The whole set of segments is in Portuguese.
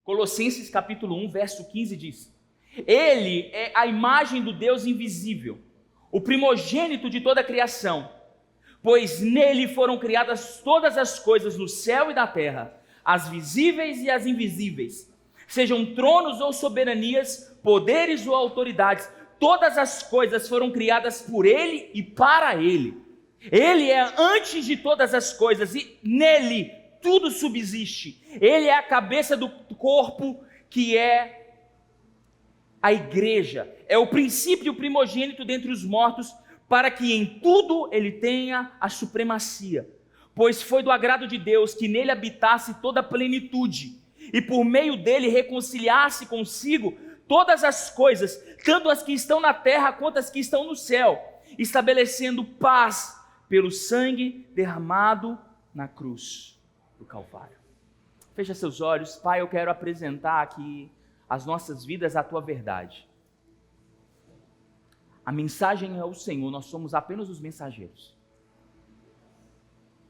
Colossenses capítulo 1, verso 15 diz: Ele é a imagem do Deus invisível, o primogênito de toda a criação, pois nele foram criadas todas as coisas no céu e na terra, as visíveis e as invisíveis, sejam tronos ou soberanias, poderes ou autoridades, todas as coisas foram criadas por ele e para ele. Ele é antes de todas as coisas e nele tudo subsiste. Ele é a cabeça do corpo, que é a igreja. É o princípio e o primogênito dentre os mortos, para que em tudo ele tenha a supremacia. Pois foi do agrado de Deus que nele habitasse toda a plenitude, e por meio dele reconciliasse consigo todas as coisas, tanto as que estão na terra quanto as que estão no céu, estabelecendo paz pelo sangue derramado na cruz do Calvário. Fecha seus olhos. Pai, eu quero apresentar aqui as nossas vidas à tua verdade. A mensagem é o Senhor, nós somos apenas os mensageiros.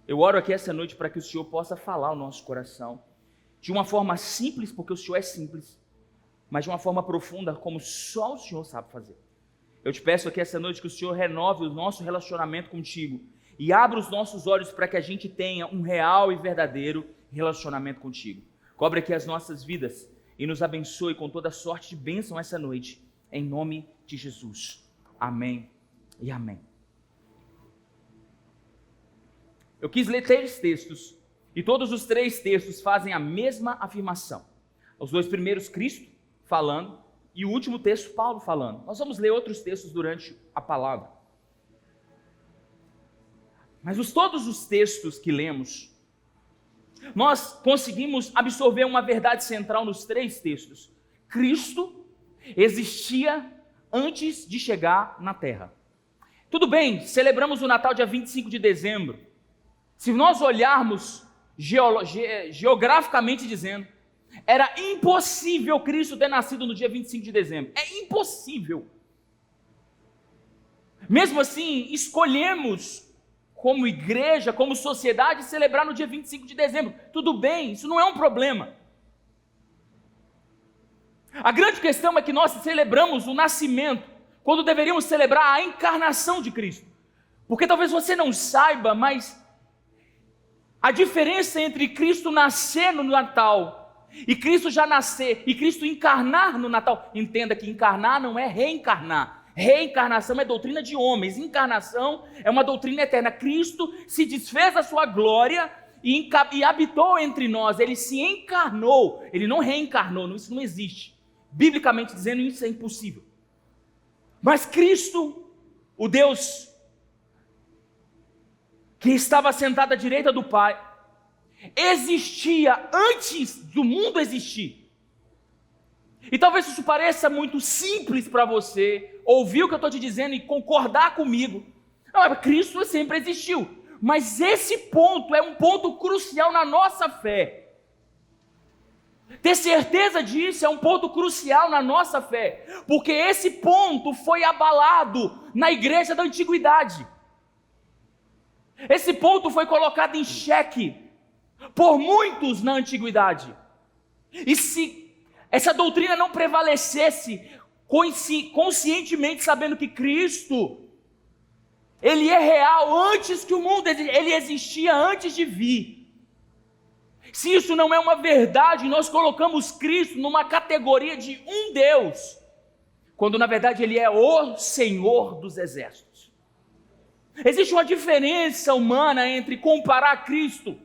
Eu oro aqui essa noite para que o Senhor possa falar ao nosso coração, de uma forma simples, porque o Senhor é simples, mas de uma forma profunda, como só o Senhor sabe fazer. Eu te peço aqui essa noite que o Senhor renove o nosso relacionamento contigo e abra os nossos olhos para que a gente tenha um real e verdadeiro relacionamento contigo. Cobre aqui as nossas vidas e nos abençoe com toda sorte de bênção essa noite, em nome de Jesus. Amém e amém. Eu quis ler 3 textos, e todos os 3 textos fazem a mesma afirmação. Os 2 primeiros, Cristo falando, e o último texto, Paulo falando. Nós vamos ler outros textos durante a palavra. Mas todos os textos que lemos, nós conseguimos absorver uma verdade central nos 3 textos. Cristo existia antes de chegar na terra. Tudo bem, celebramos o Natal dia 25 de dezembro. Se nós olharmos geograficamente dizendo, era impossível Cristo ter nascido no dia 25 de dezembro. É impossível. Mesmo assim, escolhemos como igreja, como sociedade, celebrar no dia 25 de dezembro. Tudo bem, isso não é um problema. A grande questão é que nós celebramos o nascimento, quando deveríamos celebrar a encarnação de Cristo. Porque talvez você não saiba, mas a diferença entre Cristo nascer no Natal e Cristo já nascer e Cristo encarnar no Natal, entenda que encarnar não é reencarnar. Reencarnação é doutrina de homens, encarnação é uma doutrina eterna. Cristo se desfez da sua glória e habitou entre nós, ele se encarnou, ele não reencarnou, isso não existe. Biblicamente dizendo, isso é impossível. Mas Cristo, o Deus que estava sentado à direita do Pai, existia antes do mundo existir. E talvez isso pareça muito simples para você ouvir o que eu estou te dizendo e concordar comigo. Não, Cristo sempre existiu. Mas esse ponto é um ponto crucial na nossa fé. Ter certeza disso é um ponto crucial na nossa fé. Porque esse ponto foi abalado na igreja da antiguidade. Esse ponto foi colocado em xeque por muitos na antiguidade. E se essa doutrina não prevalecesse, conscientemente sabendo que Cristo, ele é real antes que o mundo, ele existia antes de vir. Se isso não é uma verdade, nós colocamos Cristo numa categoria de um Deus, quando na verdade ele é o Senhor dos exércitos. Existe uma diferença humana entre comparar Cristo,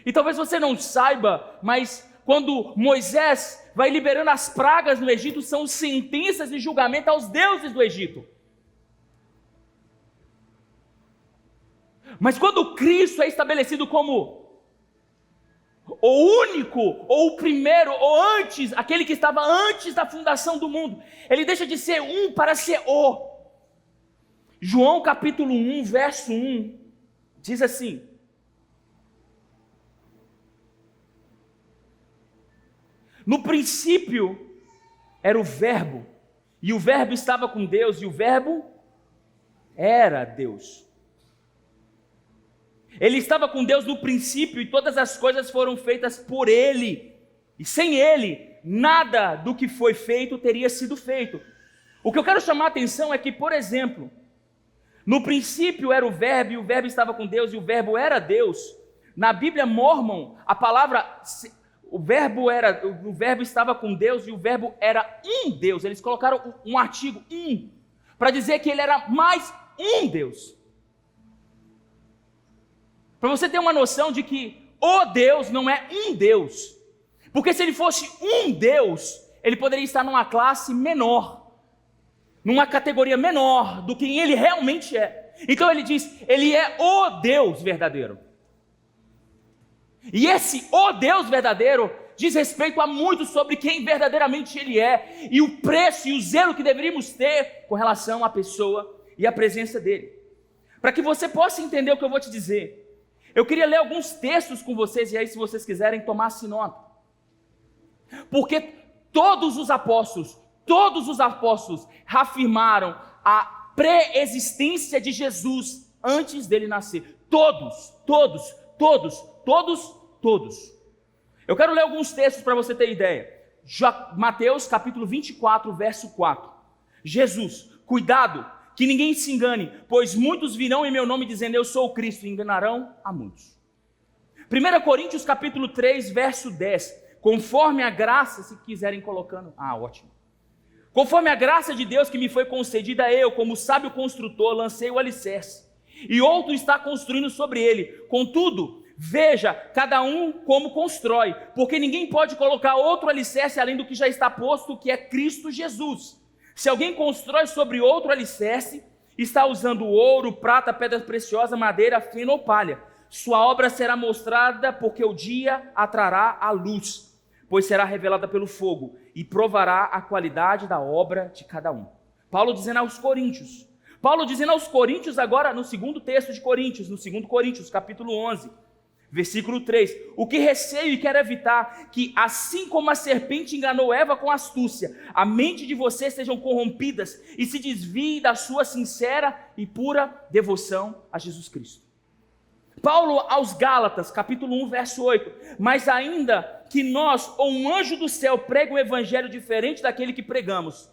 e talvez você não saiba, mas quando Moisés vai liberando as pragas no Egito, são sentenças de julgamento aos deuses do Egito. Mas quando Cristo é estabelecido como o único, ou o primeiro, ou antes, aquele que estava antes da fundação do mundo, ele deixa de ser um para ser o. João capítulo 1, verso 1, diz assim: no princípio era o Verbo, e o Verbo estava com Deus, e o Verbo era Deus. Ele estava com Deus no princípio, e todas as coisas foram feitas por Ele, E sem ele, nada do que foi feito teria sido feito. O que eu quero chamar a atenção é que, por exemplo, no princípio era o Verbo, e o Verbo estava com Deus, e o Verbo era Deus. Na Bíblia Mormon, a palavra, o verbo estava com Deus, e o Verbo era um Deus. Eles colocaram um artigo, para dizer que ele era mais um Deus. Para você ter uma noção de que o Deus não é um Deus. Porque se ele fosse um Deus, ele poderia estar numa classe menor, numa categoria menor do que ele realmente é. Então ele diz, ele é o Deus verdadeiro. E esse o Deus verdadeiro diz respeito a muito sobre quem verdadeiramente ele é, e o preço e o zelo que deveríamos ter com relação à pessoa e à presença dele. Para que você possa entender o que eu vou te dizer, eu queria ler alguns textos com vocês, e aí se vocês quiserem tomasse nota. Porque todos os apóstolos afirmaram a pré-existência de Jesus antes dele nascer. Todos. Eu quero ler alguns textos para você ter ideia. Mateus capítulo 24, verso 4. Jesus, cuidado, que ninguém se engane, pois muitos virão em meu nome dizendo eu sou o Cristo, e enganarão a muitos. 1 Coríntios capítulo 3, verso 10. Conforme a graça, se quiserem colocando, ótimo. Conforme a graça de Deus que me foi concedida, eu, como sábio construtor, lancei o alicerce, e outro está construindo sobre ele. Contudo, veja, cada um como constrói, porque ninguém pode colocar outro alicerce além do que já está posto, que é Cristo Jesus. Se alguém constrói sobre outro alicerce, está usando ouro, prata, pedra preciosa, madeira, feno ou palha. Sua obra será mostrada, porque o dia a trará a luz, pois será revelada pelo fogo, e provará a qualidade da obra de cada um. Paulo dizendo aos Coríntios agora no segundo texto de Coríntios, no 2 Coríntios, capítulo 11, versículo 3. O que receio e quero evitar, que assim como a serpente enganou Eva com astúcia, a mente de vocês sejam corrompidas e se desvie da sua sincera e pura devoção a Jesus Cristo. Paulo aos Gálatas, capítulo 1, verso 8. Mas ainda que nós ou um anjo do céu pregue um evangelho diferente daquele que pregamos,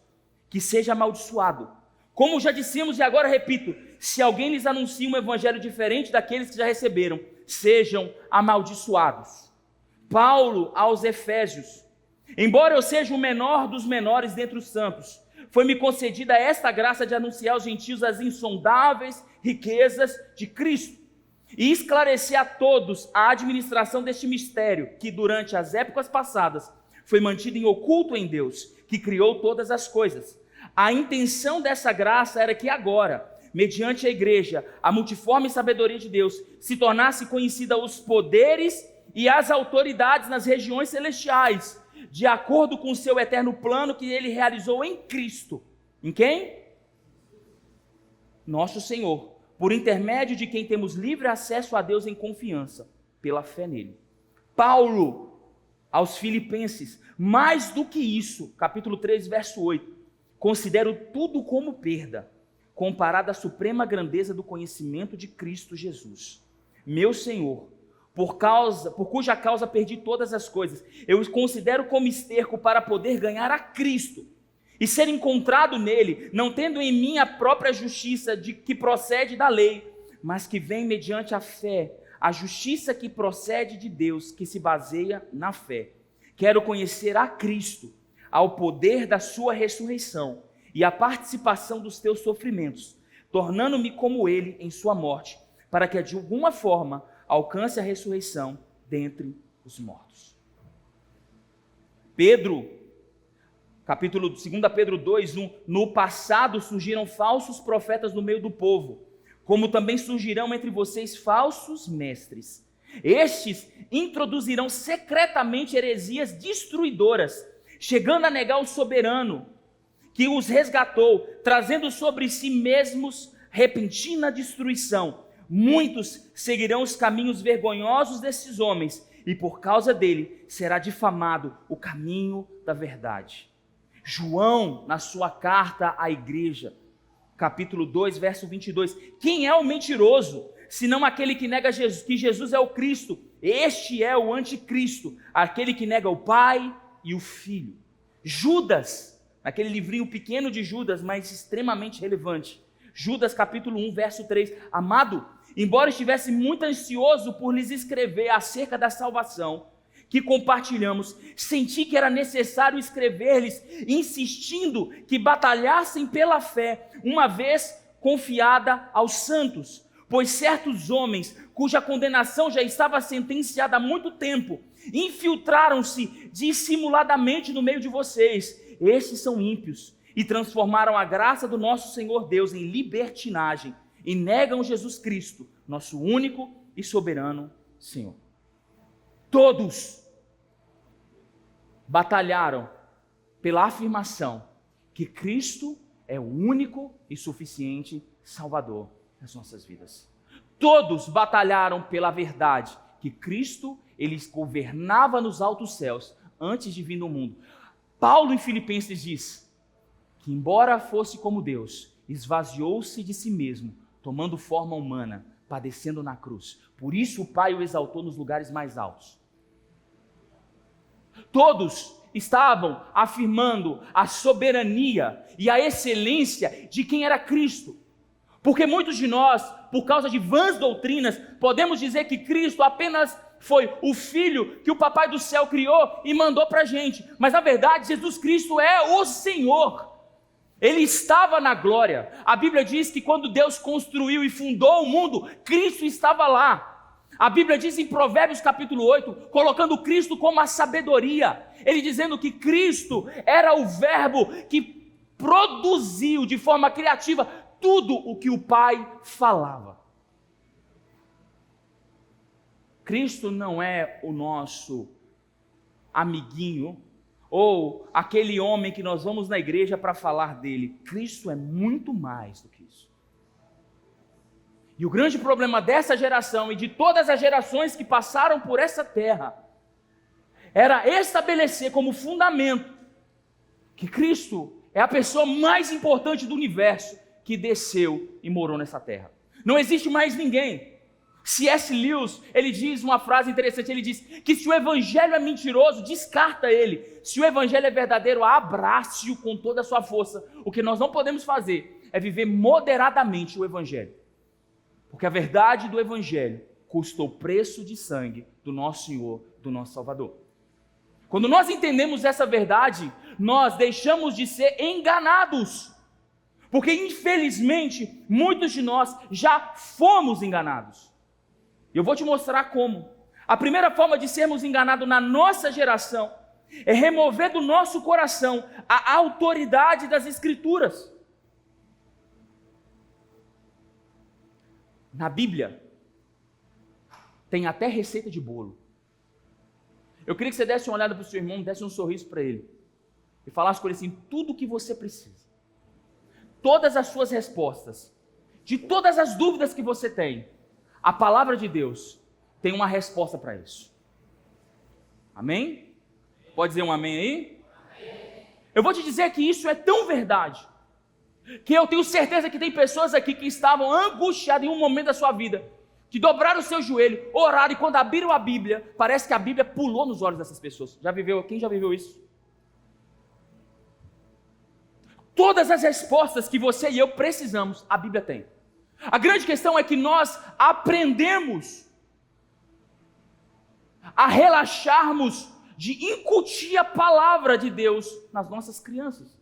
que seja amaldiçoado. Como já dissemos e agora repito, se alguém lhes anuncia um evangelho diferente daqueles que já receberam, sejam amaldiçoados. Paulo aos Efésios. Embora eu seja o menor dos menores dentre os santos, foi-me concedida esta graça de anunciar aos gentios as insondáveis riquezas de Cristo, e esclarecer a todos a administração deste mistério, que durante as épocas passadas foi mantido em oculto em Deus, que criou todas as coisas. A intenção dessa graça era que agora, mediante a igreja, a multiforme sabedoria de Deus, se tornasse conhecida os poderes e as autoridades nas regiões celestiais, de acordo com o seu eterno plano que ele realizou em Cristo. Em quem? Nosso Senhor, por intermédio de quem temos livre acesso a Deus em confiança, pela fé nele. Paulo aos Filipenses, mais do que isso, capítulo 3, verso 8, considero tudo como perda, comparado à suprema grandeza do conhecimento de Cristo Jesus, meu Senhor, por cuja causa perdi todas as coisas. Eu os considero como esterco para poder ganhar a Cristo e ser encontrado nele, não tendo em mim a própria justiça que procede da lei, mas que vem mediante a fé, a justiça que procede de Deus, que se baseia na fé. Quero conhecer a Cristo, ao poder da sua ressurreição e a participação dos teus sofrimentos, tornando-me como ele em sua morte, para que de alguma forma alcance a ressurreição dentre os mortos. Pedro, capítulo 2 Pedro 2:1, no passado surgiram falsos profetas no meio do povo, como também surgirão entre vocês falsos mestres. Estes introduzirão secretamente heresias destruidoras, chegando a negar o soberano que os resgatou, trazendo sobre si mesmos repentina destruição. Muitos seguirão os caminhos vergonhosos desses homens, e por causa dele será difamado o caminho da verdade. João, na sua carta à igreja, capítulo 2, verso 22, quem é o mentiroso, senão aquele que nega Jesus, que Jesus é o Cristo? Este é o anticristo, aquele que nega o Pai e o Filho. Judas, naquele livrinho pequeno de Judas, mas extremamente relevante. Judas capítulo 1, verso 3. Amado, embora estivesse muito ansioso por lhes escrever acerca da salvação que compartilhamos, senti que era necessário escrever-lhes, insistindo que batalhassem pela fé, uma vez confiada aos santos. Pois certos homens, cuja condenação já estava sentenciada há muito tempo, infiltraram-se dissimuladamente no meio de vocês. Estes são ímpios e transformaram a graça do nosso Senhor Deus em libertinagem e negam Jesus Cristo, nosso único e soberano Senhor. Todos batalharam pela afirmação que Cristo é o único e suficiente Salvador das nossas vidas. Todos batalharam pela verdade que Cristo, ele governava nos altos céus antes de vir no mundo. Paulo em Filipenses diz que embora fosse como Deus, esvaziou-se de si mesmo, tomando forma humana, padecendo na cruz. Por isso o Pai o exaltou nos lugares mais altos. Todos estavam afirmando a soberania e a excelência de quem era Cristo. Porque muitos de nós, por causa de vãs doutrinas, podemos dizer que Cristo apenas foi o Filho que o Papai do Céu criou e mandou para a gente. Mas na verdade, Jesus Cristo é o Senhor. Ele estava na glória. A Bíblia diz que quando Deus construiu e fundou o mundo, Cristo estava lá. A Bíblia diz em Provérbios capítulo 8, colocando Cristo como a sabedoria. Ele dizendo que Cristo era o verbo que produziu de forma criativa tudo o que o Pai falava. Cristo não é o nosso amiguinho ou aquele homem que nós vamos na igreja para falar dele. Cristo é muito mais do que isso. E o grande problema dessa geração e de todas as gerações que passaram por essa terra era estabelecer como fundamento que Cristo é a pessoa mais importante do universo que desceu e morou nessa terra. Não existe mais ninguém. C.S. Lewis, ele diz uma frase interessante, ele diz que se o evangelho é mentiroso, descarta ele. Se o evangelho é verdadeiro, abrace-o com toda a sua força. O que nós não podemos fazer é viver moderadamente o evangelho. Porque a verdade do evangelho custou preço de sangue do nosso Senhor, do nosso Salvador. Quando nós entendemos essa verdade, nós deixamos de ser enganados. Porque infelizmente, muitos de nós já fomos enganados. Eu vou te mostrar como. A primeira forma de sermos enganados na nossa geração é remover do nosso coração a autoridade das Escrituras. Na Bíblia, tem até receita de bolo. Eu queria que você desse uma olhada para o seu irmão, desse um sorriso para ele e falasse com ele assim, tudo o que você precisa. Todas as suas respostas, de todas as dúvidas que você tem, a palavra de Deus tem uma resposta para isso. Amém? Pode dizer um amém aí? Amém. Eu vou te dizer que isso é tão verdade, que eu tenho certeza que tem pessoas aqui que estavam angustiadas em um momento da sua vida, que dobraram o seu joelho, oraram e quando abriram a Bíblia, parece que a Bíblia pulou nos olhos dessas pessoas. Quem já viveu isso? Todas as respostas que você e eu precisamos, a Bíblia tem. A grande questão é que nós aprendemos a relaxarmos de incutir a palavra de Deus nas nossas crianças.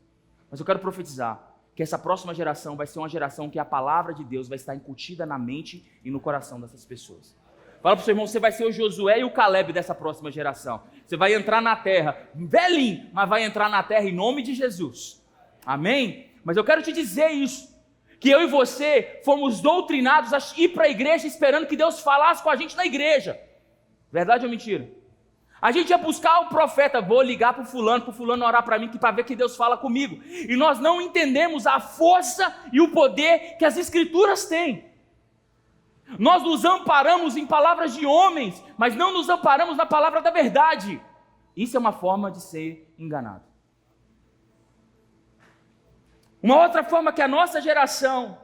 Mas eu quero profetizar que essa próxima geração vai ser uma geração que a palavra de Deus vai estar incutida na mente e no coração dessas pessoas. Fala para o seu irmão, você vai ser o Josué e o Caleb dessa próxima geração. Você vai entrar na terra, velhinho, mas vai entrar na terra em nome de Jesus. Amém? Mas eu quero te dizer isso, que eu e você fomos doutrinados a ir para a igreja esperando que Deus falasse com a gente na igreja. Verdade ou mentira? A gente ia buscar o profeta, vou ligar para o fulano orar para mim, para ver que Deus fala comigo. E nós não entendemos a força e o poder que as Escrituras têm. Nós nos amparamos em palavras de homens, mas não nos amparamos na palavra da verdade. Isso é uma forma de ser enganado. Uma outra forma que a nossa geração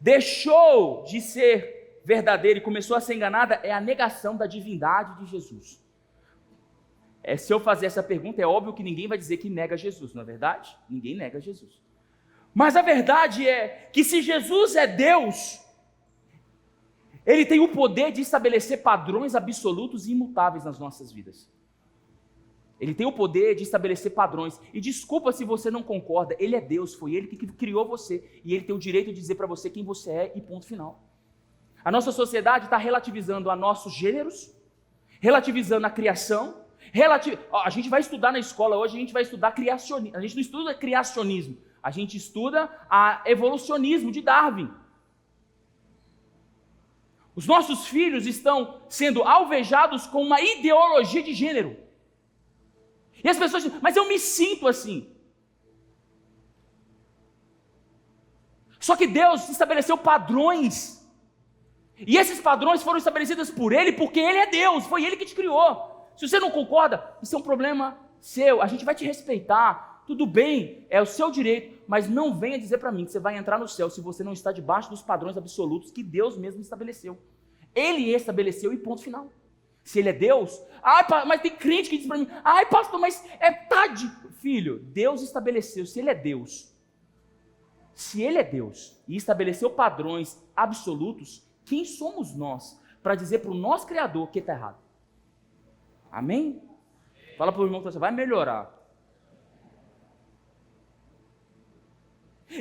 deixou de ser verdadeira e começou a ser enganada é a negação da divindade de Jesus. Se eu fazer essa pergunta, é óbvio que ninguém vai dizer que nega Jesus, não é verdade? Ninguém nega Jesus. Mas a verdade é que se Jesus é Deus, Ele tem o poder de estabelecer padrões absolutos e imutáveis nas nossas vidas. Ele tem o poder de estabelecer padrões. E desculpa se você não concorda, Ele é Deus, foi Ele que criou você. E Ele tem o direito de dizer para você quem você é e ponto final. A nossa sociedade está relativizando a nossos gêneros, relativizando a criação. A gente vai estudar na escola hoje, a gente vai estudar criacionismo. A gente não estuda criacionismo, a gente estuda evolucionismo de Darwin. Os nossos filhos estão sendo alvejados com uma ideologia de gênero. E as pessoas dizem, mas eu me sinto assim. Só que Deus estabeleceu padrões. E esses padrões foram estabelecidos por Ele, porque Ele é Deus, foi Ele que te criou. Se você não concorda, isso é um problema seu, a gente vai te respeitar, tudo bem, é o seu direito, mas não venha dizer para mim que você vai entrar no céu se você não está debaixo dos padrões absolutos que Deus mesmo estabeleceu. Ele estabeleceu e ponto final. Se Ele é Deus, mas tem crente que diz para mim, pastor, mas é tarde. Filho, Deus estabeleceu, se Ele é Deus e estabeleceu padrões absolutos, quem somos nós para dizer para o nosso Criador que está errado? Amém? Fala para o irmão que você vai melhorar.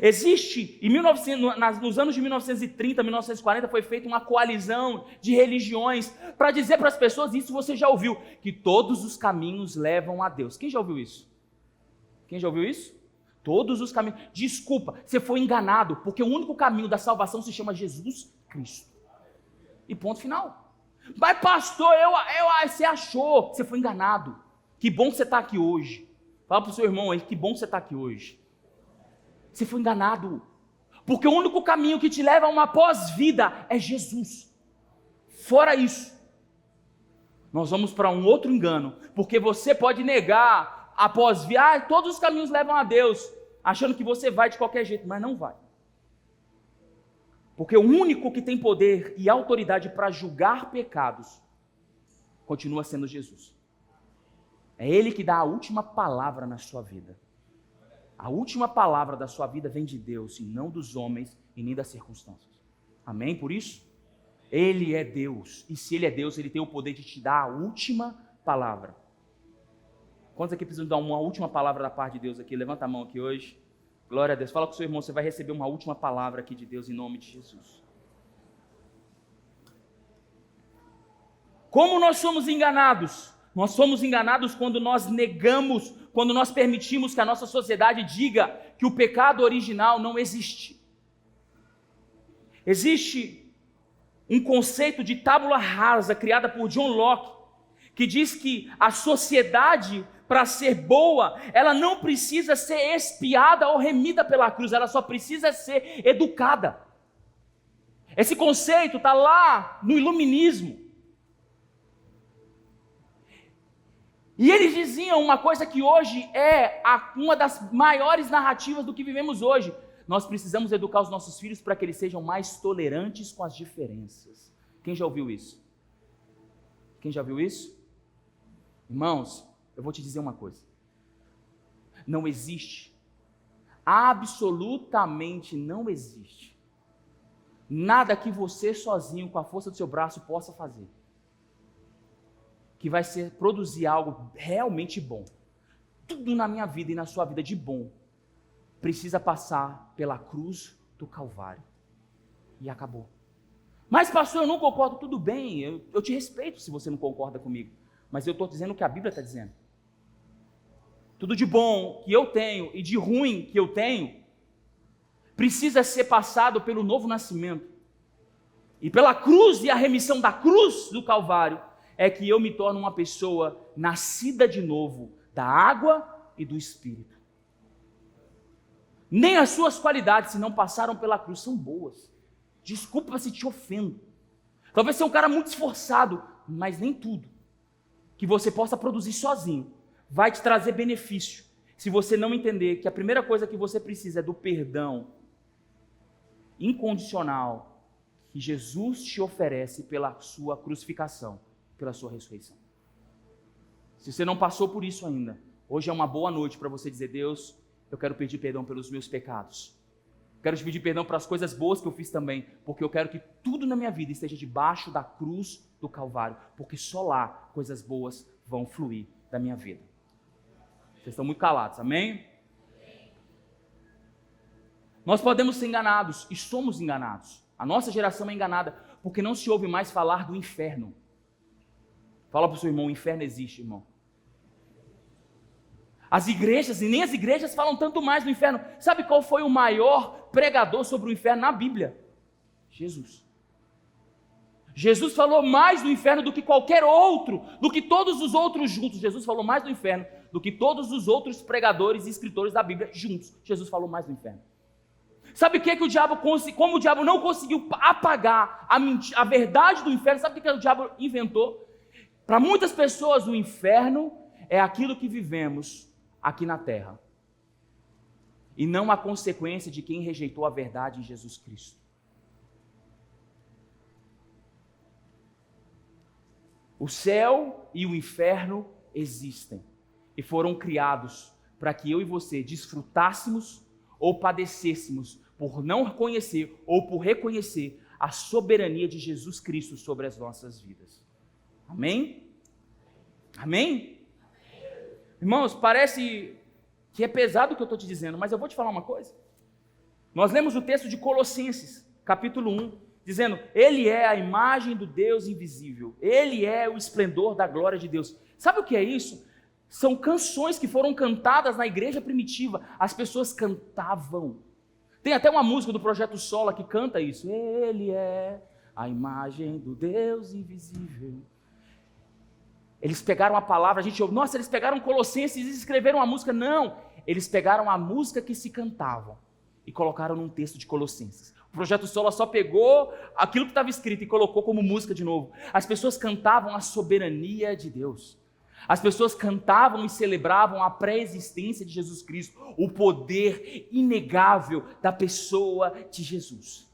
Existe, nos anos de 1930, 1940, foi feita uma coalizão de religiões para dizer para as pessoas, isso você já ouviu, que todos os caminhos levam a Deus. Quem já ouviu isso? Quem já ouviu isso? Todos os caminhos. Desculpa, você foi enganado, porque o único caminho da salvação se chama Jesus Cristo. E ponto final. Mas pastor, você achou, você foi enganado. Que bom que você está aqui hoje. Fala para o seu irmão aí, que bom que você está aqui hoje. Você foi enganado. Porque o único caminho que te leva a uma pós-vida é Jesus. Fora isso, nós vamos para um outro engano. Porque você pode negar a pós-vida. Todos os caminhos levam a Deus. Achando que você vai de qualquer jeito, mas não vai. Porque o único que tem poder e autoridade para julgar pecados continua sendo Jesus. É Ele que dá a última palavra na sua vida. A última palavra da sua vida vem de Deus e não dos homens e nem das circunstâncias. Amém? Por isso, Ele é Deus. E se Ele é Deus, Ele tem o poder de te dar a última palavra. Quantos aqui precisam dar uma última palavra da parte de Deus aqui? Levanta a mão aqui hoje. Glória a Deus. Fala com o seu irmão, você vai receber uma última palavra aqui de Deus em nome de Jesus. Como nós somos enganados? Nós somos enganados quando nós negamos, quando nós permitimos que a nossa sociedade diga que o pecado original não existe. Existe um conceito de tábula rasa criada por John Locke, que diz que a sociedade, para ser boa, ela não precisa ser expiada ou remida pela cruz, ela só precisa ser educada. Esse conceito está lá no iluminismo. E eles diziam uma coisa que hoje é uma das maiores narrativas do que vivemos hoje. Nós precisamos educar os nossos filhos para que eles sejam mais tolerantes com as diferenças. Quem já ouviu isso? Quem já viu isso? Irmãos, eu vou te dizer uma coisa. Não existe, absolutamente não existe, nada que você sozinho, com a força do seu braço, possa fazer, que vai produzir algo realmente bom. Tudo na minha vida e na sua vida de bom precisa passar pela cruz do Calvário. E acabou. Mas pastor, eu não concordo. Tudo bem, eu te respeito se você não concorda comigo. Mas eu estou dizendo o que a Bíblia está dizendo. Tudo de bom que eu tenho e de ruim que eu tenho precisa ser passado pelo novo nascimento. E pela cruz e a remissão da cruz do Calvário é que eu me torno uma pessoa nascida de novo da água e do Espírito. Nem as suas qualidades, se não passaram pela cruz, são boas. Desculpa se te ofendo. Talvez você é um cara muito esforçado, mas nem tudo que você possa produzir sozinho vai te trazer benefício, se você não entender que a primeira coisa que você precisa é do perdão incondicional que Jesus te oferece pela sua crucificação, pela sua ressurreição. Se você não passou por isso ainda, hoje é uma boa noite para você dizer: Deus, eu quero pedir perdão pelos meus pecados. Quero te pedir perdão pelas coisas boas que eu fiz também, porque eu quero que tudo na minha vida esteja debaixo da cruz do Calvário, porque só lá coisas boas vão fluir da minha vida. Vocês estão muito calados, amém? Nós podemos ser enganados e somos enganados. A nossa geração é enganada porque não se ouve mais falar do inferno. Fala para o seu irmão: o inferno existe, irmão. As igrejas, e nem as igrejas falam tanto mais do inferno. Sabe qual foi o maior pregador sobre o inferno na Bíblia? Jesus. Jesus falou mais do inferno do que qualquer outro, do que todos os outros juntos. Jesus falou mais do inferno do que todos os outros pregadores e escritores da Bíblia juntos. Jesus falou mais do inferno. Sabe o que o diabo, como o diabo não conseguiu apagar a verdade do inferno, sabe o que o diabo inventou? Para muitas pessoas, o inferno é aquilo que vivemos aqui na terra, e não a consequência de quem rejeitou a verdade em Jesus Cristo. O céu e o inferno existem e foram criados para que eu e você desfrutássemos ou padecêssemos por não conhecer ou por reconhecer a soberania de Jesus Cristo sobre as nossas vidas. Amém? Amém? Irmãos, parece que é pesado o que eu estou te dizendo, mas eu vou te falar uma coisa. Nós lemos o texto de Colossenses, capítulo 1, dizendo: Ele é a imagem do Deus invisível, Ele é o esplendor da glória de Deus. Sabe o que é isso? São canções que foram cantadas na igreja primitiva, as pessoas cantavam. Tem até uma música do Projeto Sola que canta isso: Ele é a imagem do Deus invisível. Eles pegaram a palavra, a gente ouve: nossa, eles pegaram Colossenses e escreveram a música. Não, eles pegaram a música que se cantava e colocaram num texto de Colossenses. O Projeto Sola só pegou aquilo que estava escrito e colocou como música de novo. As pessoas cantavam a soberania de Deus. As pessoas cantavam e celebravam a pré-existência de Jesus Cristo, o poder inegável da pessoa de Jesus.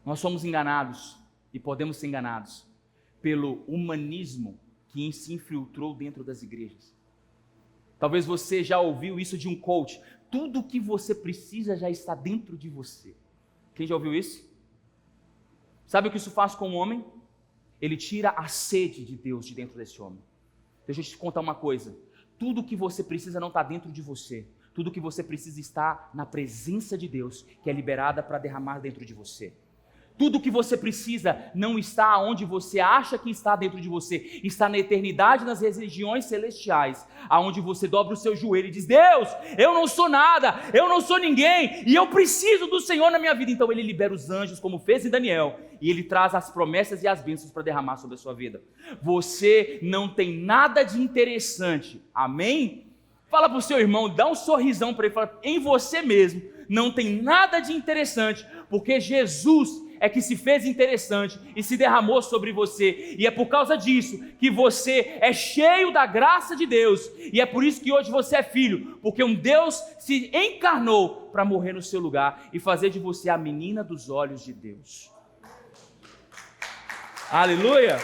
Nós somos enganados e podemos ser enganados pelo humanismo que se infiltrou dentro das igrejas. Talvez você já ouviu isso de um coach: tudo o que você precisa já está dentro de você. Quem já ouviu isso? Sabe o que isso faz com o homem? Ele tira a sede de Deus de dentro desse homem. Deixa eu te contar uma coisa: tudo o que você precisa não está dentro de você. Tudo o que você precisa está na presença de Deus, que é liberada para derramar dentro de você. Tudo o que você precisa não está onde você acha que está dentro de você, está na eternidade, nas regiões celestiais, aonde você dobra o seu joelho e diz: Deus, eu não sou nada, eu não sou ninguém, e eu preciso do Senhor na minha vida. Então Ele libera os anjos, como fez em Daniel, e Ele traz as promessas e as bênçãos para derramar sobre a sua vida. Você não tem nada de interessante, amém? Fala para o seu irmão, dá um sorrisão para ele, fala: em você mesmo não tem nada de interessante, porque Jesus é que se fez interessante e se derramou sobre você, e é por causa disso que você é cheio da graça de Deus, e é por isso que hoje você é filho, porque um Deus se encarnou para morrer no seu lugar e fazer de você a menina dos olhos de Deus. Aleluia!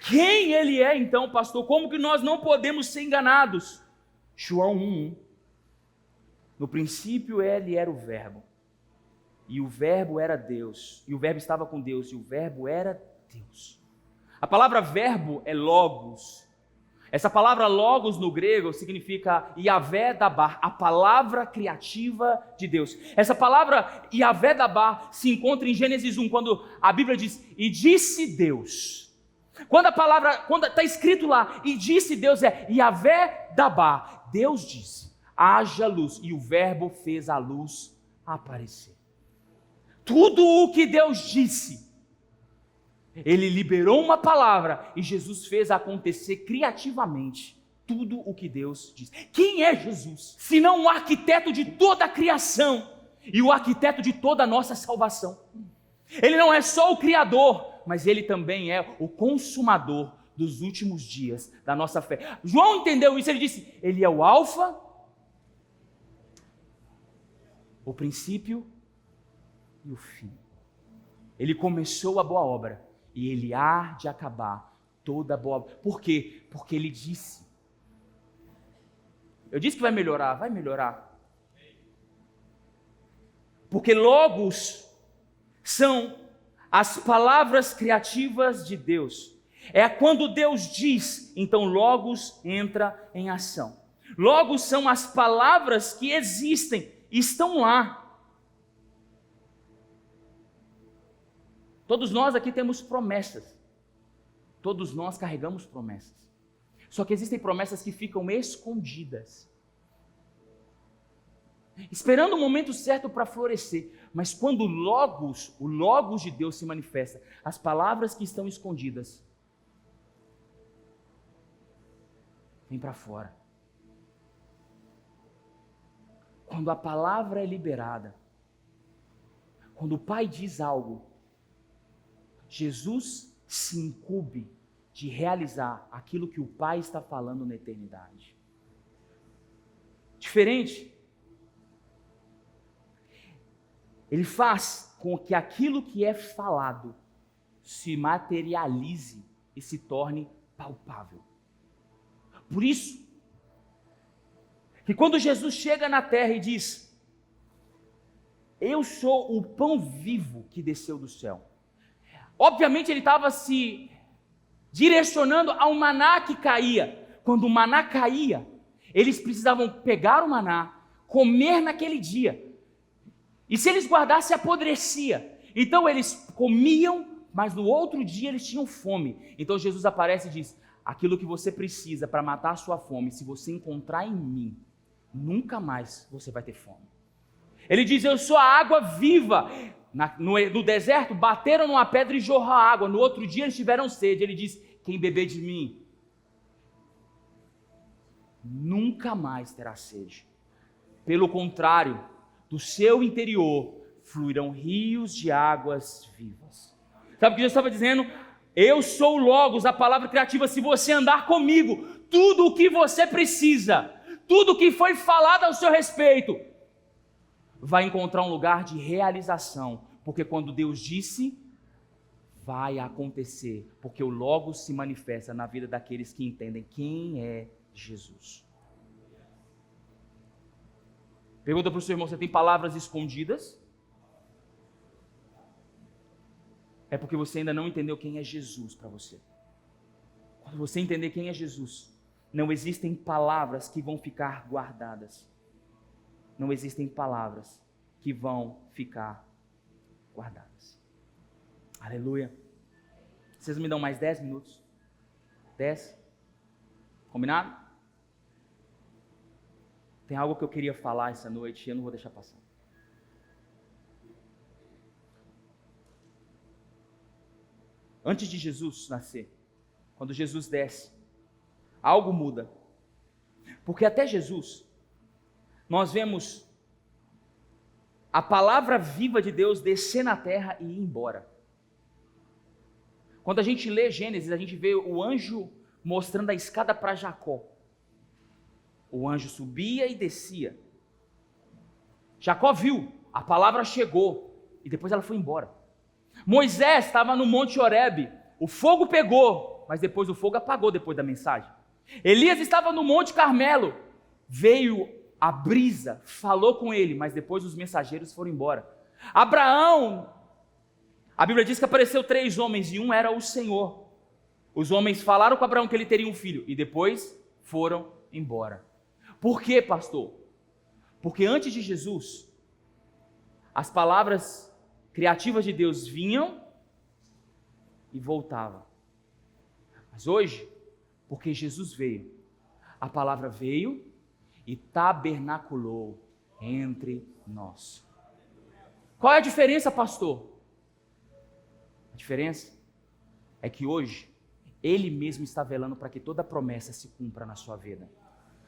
Quem Ele é então, pastor? Como que nós não podemos ser enganados? João 1:1. No princípio Ele era o Verbo, e o Verbo era Deus, e o Verbo estava com Deus, e o Verbo era Deus. A palavra verbo é logos. Essa palavra logos no grego significa Yahvé Dabar, a palavra criativa de Deus. Essa palavra Yahvé Dabar se encontra em Gênesis 1, quando a Bíblia diz: e disse Deus. Quando está escrito lá, e disse Deus, é Yahvé Dabar, Deus disse: haja luz, e o Verbo fez a luz aparecer. Tudo o que Deus disse, Ele liberou uma palavra e Jesus fez acontecer criativamente tudo o que Deus disse. Quem é Jesus? Senão o arquiteto de toda a criação e o arquiteto de toda a nossa salvação. Ele não é só o Criador, mas Ele também é o consumador dos últimos dias da nossa fé. João entendeu isso, ele disse, ele é o alfa, o princípio e o fim. Ele começou a boa obra e ele há de acabar toda a boa obra. Por quê? Porque ele disse. Eu disse que vai melhorar, vai melhorar. Porque logos são as palavras criativas de Deus. É quando Deus diz, então logos entra em ação. Logos são as palavras que existem, estão lá. Todos nós aqui temos promessas. Todos nós carregamos promessas. Só que existem promessas que ficam escondidas, esperando o momento certo para florescer. Mas quando o Logos de Deus se manifesta, as palavras que estão escondidas vêm para fora. Quando a palavra é liberada, quando o Pai diz algo, Jesus se incumbe de realizar aquilo que o Pai está falando na eternidade. Diferente. Ele faz com que aquilo que é falado se materialize e se torne palpável. Por isso, que quando Jesus chega na terra e diz, eu sou o pão vivo que desceu do céu. Obviamente ele estava se direcionando ao maná que caía. Quando o maná caía, eles precisavam pegar o maná, comer naquele dia. E se eles guardassem, apodrecia. Então eles comiam, mas no outro dia eles tinham fome. Então Jesus aparece e diz, aquilo que você precisa para matar a sua fome, se você encontrar em mim, nunca mais você vai ter fome. Ele diz, eu sou a água viva. No deserto, bateram numa pedra e jorrou água. No outro dia eles tiveram sede. Ele diz, quem beber de mim, nunca mais terá sede. Pelo contrário, do seu interior fluirão rios de águas vivas. Sabe o que Jesus estava dizendo? Eu sou o Logos, a palavra criativa. Se você andar comigo, tudo o que você precisa, tudo o que foi falado ao seu respeito, vai encontrar um lugar de realização. Porque quando Deus disse, vai acontecer. Porque o Logos se manifesta na vida daqueles que entendem quem é Jesus. Pergunta para o seu irmão, você tem palavras escondidas? É porque você ainda não entendeu quem é Jesus para você. Quando você entender quem é Jesus, não existem palavras que vão ficar guardadas. Não existem palavras que vão ficar guardadas. Aleluia. Vocês me dão mais 10 minutos? 10? Combinado? Tem algo que eu queria falar essa noite e eu não vou deixar passar. Antes de Jesus nascer, quando Jesus desce, algo muda. Porque até Jesus, nós vemos a palavra viva de Deus descer na terra e ir embora. Quando a gente lê Gênesis, a gente vê o anjo mostrando a escada para Jacó. O anjo subia e descia. Jacó viu, a palavra chegou e depois ela foi embora. Moisés estava no Monte Horebe, o fogo pegou, mas depois o fogo apagou depois da mensagem. Elias estava no Monte Carmelo, veio a brisa, falou com ele, mas depois os mensageiros foram embora. Abraão, a Bíblia diz que apareceu 3 homens e um era o Senhor. Os homens falaram com Abraão que ele teria um filho e depois foram embora. Por quê, pastor? Porque antes de Jesus, as palavras criativas de Deus vinham e voltavam. Mas hoje, porque Jesus veio, a palavra veio e tabernaculou entre nós. Qual é a diferença, pastor? A diferença é que hoje, Ele mesmo está velando para que toda promessa se cumpra na sua vida.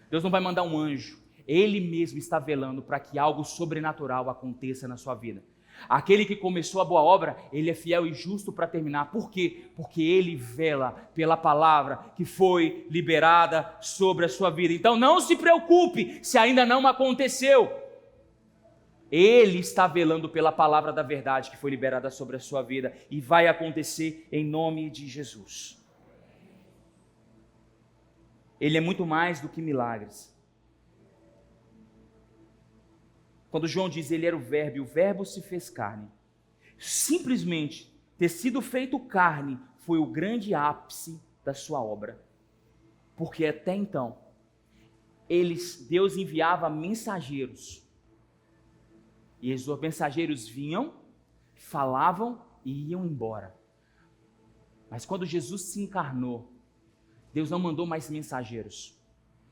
Deus não vai mandar um anjo, Ele mesmo está velando para que algo sobrenatural aconteça na sua vida. Aquele que começou a boa obra, ele é fiel e justo para terminar. Por quê? Porque ele vela pela palavra que foi liberada sobre a sua vida. Então não se preocupe se ainda não aconteceu. Ele está velando pela palavra da verdade que foi liberada sobre a sua vida e vai acontecer em nome de Jesus. Ele é muito mais do que milagres. Quando João diz ele era o Verbo, e o Verbo se fez carne. Simplesmente ter sido feito carne foi o grande ápice da sua obra. Porque até então, Deus enviava mensageiros. E os mensageiros vinham, falavam e iam embora. Mas quando Jesus se encarnou, Deus não mandou mais mensageiros.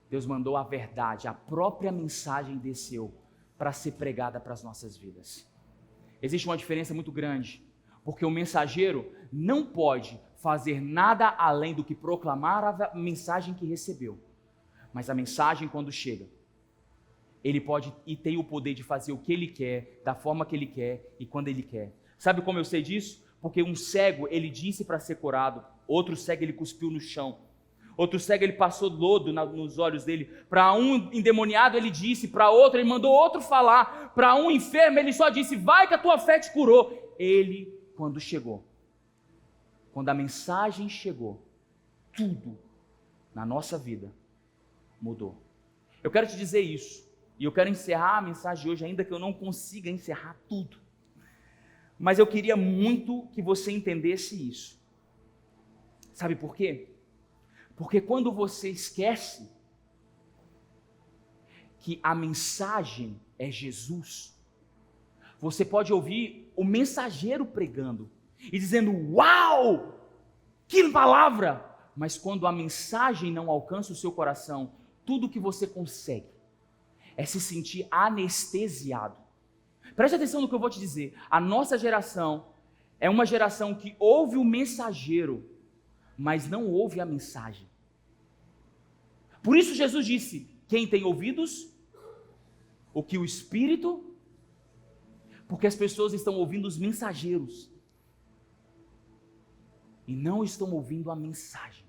Deus mandou a verdade, a própria mensagem desceu para ser pregada para as nossas vidas. Existe uma diferença muito grande, porque o mensageiro não pode fazer nada além do que proclamar a mensagem que recebeu. Mas a mensagem, quando chega, ele pode e tem o poder de fazer o que ele quer, da forma que ele quer e quando ele quer. Sabe como eu sei disso? Porque um cego, ele disse para ser curado, outro cego ele cuspiu no chão. Outro cego, ele passou lodo nos olhos dele. Para um endemoniado, ele disse. Para outro, ele mandou outro falar. Para um enfermo, ele só disse, vai que a tua fé te curou. Ele, quando chegou, quando a mensagem chegou, tudo na nossa vida mudou. Eu quero te dizer isso. E eu quero encerrar a mensagem de hoje, ainda que eu não consiga encerrar tudo. Mas eu queria muito que você entendesse isso. Sabe por quê? Porque quando você esquece que a mensagem é Jesus, você pode ouvir o mensageiro pregando e dizendo, uau, que palavra! Mas quando a mensagem não alcança o seu coração, tudo que você consegue é se sentir anestesiado. Preste atenção no que eu vou te dizer. A nossa geração é uma geração que ouve o mensageiro, mas não ouve a mensagem. Por isso Jesus disse, quem tem ouvidos, o que o Espírito, porque as pessoas estão ouvindo os mensageiros, e não estão ouvindo a mensagem.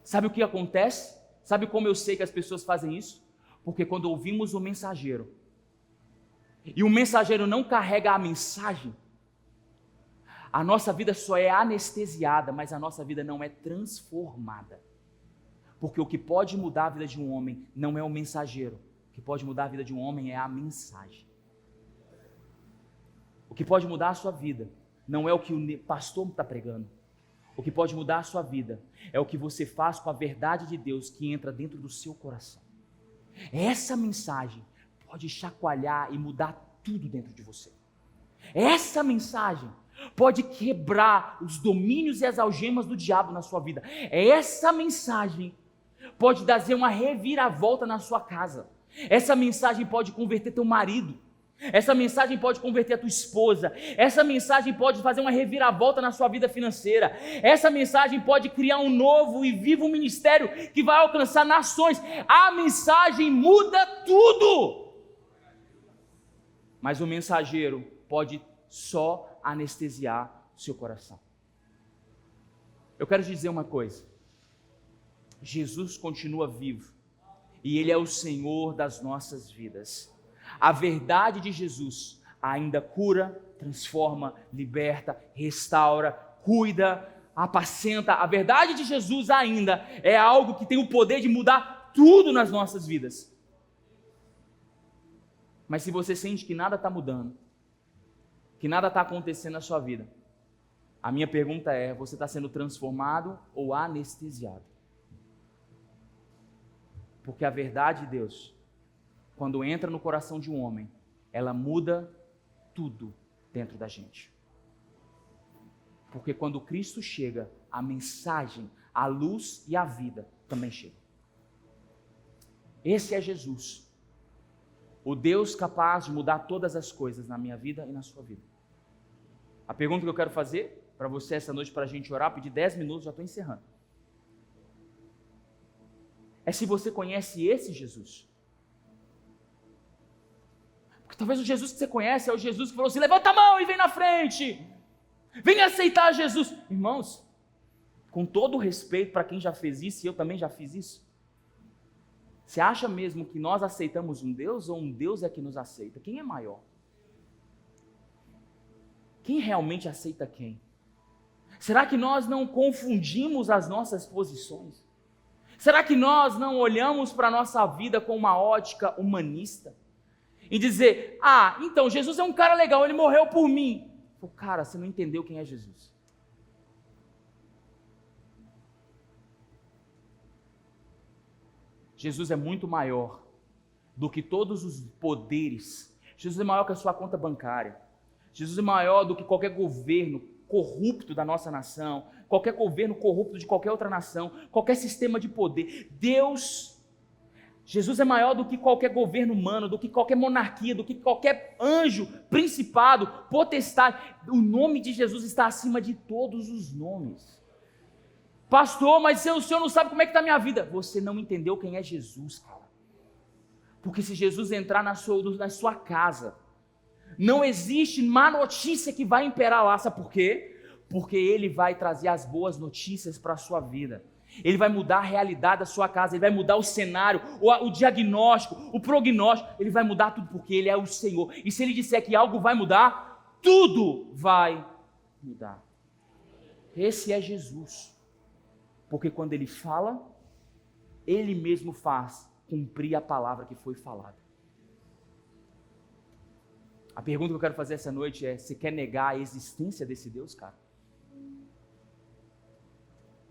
Sabe o que acontece? Sabe como eu sei que as pessoas fazem isso? Porque quando ouvimos o mensageiro, e o mensageiro não carrega a mensagem, a nossa vida só é anestesiada, mas a nossa vida não é transformada. Porque o que pode mudar a vida de um homem não é o mensageiro. O que pode mudar a vida de um homem é a mensagem. O que pode mudar a sua vida não é o que o pastor está pregando. O que pode mudar a sua vida é o que você faz com a verdade de Deus que entra dentro do seu coração. Essa mensagem pode chacoalhar e mudar tudo dentro de você. Essa mensagem pode quebrar os domínios e as algemas do diabo na sua vida. Essa mensagem pode trazer uma reviravolta na sua casa. Essa mensagem pode converter teu marido. Essa mensagem pode converter a tua esposa. Essa mensagem pode fazer uma reviravolta na sua vida financeira. Essa mensagem pode criar um novo e vivo ministério que vai alcançar nações. A mensagem muda tudo. Mas o mensageiro pode só anestesiar o seu coração. Eu quero te dizer uma coisa. Jesus continua vivo e Ele é o Senhor das nossas vidas. A verdade de Jesus ainda cura, transforma, liberta, restaura, cuida, apacenta. A verdade de Jesus ainda é algo que tem o poder de mudar tudo nas nossas vidas. Mas se você sente que nada está mudando, que nada está acontecendo na sua vida, a minha pergunta é, você está sendo transformado ou anestesiado? Porque a verdade de Deus, quando entra no coração de um homem, ela muda tudo dentro da gente. Porque quando Cristo chega, a mensagem, a luz e a vida também chegam. Esse é Jesus, o Deus capaz de mudar todas as coisas na minha vida e na sua vida. A pergunta que eu quero fazer para você essa noite, para a gente orar, pedir 10 minutos, já estou encerrando. É se você conhece esse Jesus. Porque Talvez o Jesus que você conhece é o Jesus que falou assim: levanta a mão e vem na frente, vem aceitar Jesus. Irmãos, com todo o respeito para quem já fez isso, e eu também já fiz isso, você acha mesmo que nós aceitamos um Deus ou um Deus é que nos aceita? Quem é maior? Quem realmente aceita quem? Será que nós não confundimos as nossas posições? Será que nós não olhamos para a nossa vida com uma ótica humanista? E dizer: então Jesus é um cara legal, ele morreu por mim. Cara, você não entendeu quem é Jesus. Jesus é muito maior do que todos os poderes. Jesus é maior que a sua conta bancária. Jesus é maior do que qualquer governo corrupto da nossa nação, qualquer governo corrupto de qualquer outra nação, qualquer sistema de poder. Jesus é maior do que qualquer governo humano, do que qualquer monarquia, do que qualquer anjo, principado, potestade. O nome de Jesus está acima de todos os nomes. Pastor, mas o senhor não sabe como é que está a minha vida. Você não entendeu quem é Jesus, cara. Porque se Jesus entrar na sua casa, não existe má notícia que vai imperar lá. Sabe por quê? Porque Ele vai trazer as boas notícias para a sua vida. Ele vai mudar a realidade da sua casa, Ele vai mudar o cenário, o diagnóstico, o prognóstico. Ele vai mudar tudo porque Ele é o Senhor. E se Ele disser que algo vai mudar, tudo vai mudar. Esse é Jesus. Porque quando Ele fala, Ele mesmo faz cumprir a palavra que foi falada. A pergunta que eu quero fazer essa noite é: você quer negar a existência desse Deus, cara?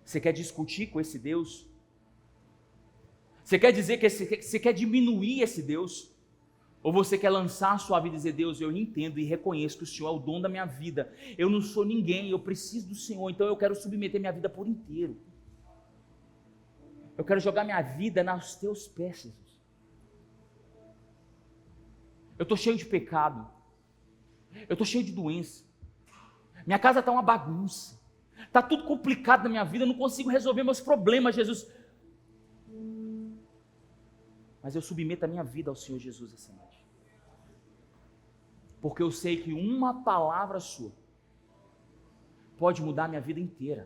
Você quer discutir com esse Deus? Você quer dizer que você quer diminuir esse Deus? Ou você quer lançar a sua vida e dizer: Deus, eu entendo e reconheço que o Senhor é o dono da minha vida. Eu não sou ninguém, eu preciso do Senhor, então eu quero submeter minha vida por inteiro. Eu quero jogar minha vida nos teus pés, Jesus. Eu estou cheio de pecado. Eu estou cheio de doença. Minha casa está uma bagunça. Está tudo complicado na minha vida. Eu não consigo resolver meus problemas, Jesus. Mas eu submeto a minha vida ao Senhor Jesus essa noite. Porque eu sei que uma palavra sua pode mudar a minha vida inteira.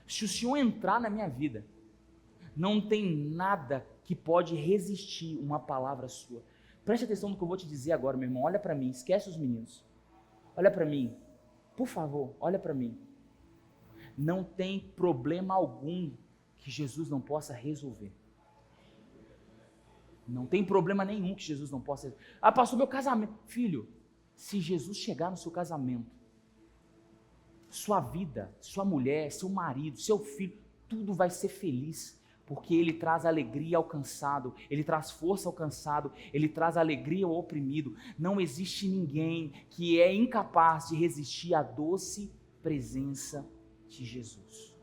Se o Senhor entrar na minha vida, não tem nada que pode resistir uma palavra sua. Preste atenção no que eu vou te dizer agora, meu irmão. Olha para mim, esquece os meninos. Olha para mim, por favor, olha para mim. Não tem problema algum que Jesus não possa resolver. Não tem problema nenhum que Jesus não possa resolver. Pastor, meu casamento. Filho, se Jesus chegar no seu casamento, sua vida, sua mulher, seu marido, seu filho, tudo vai ser feliz. Porque Ele traz alegria ao cansado, Ele traz força ao cansado, Ele traz alegria ao oprimido. Não existe ninguém que é incapaz de resistir à doce presença de Jesus.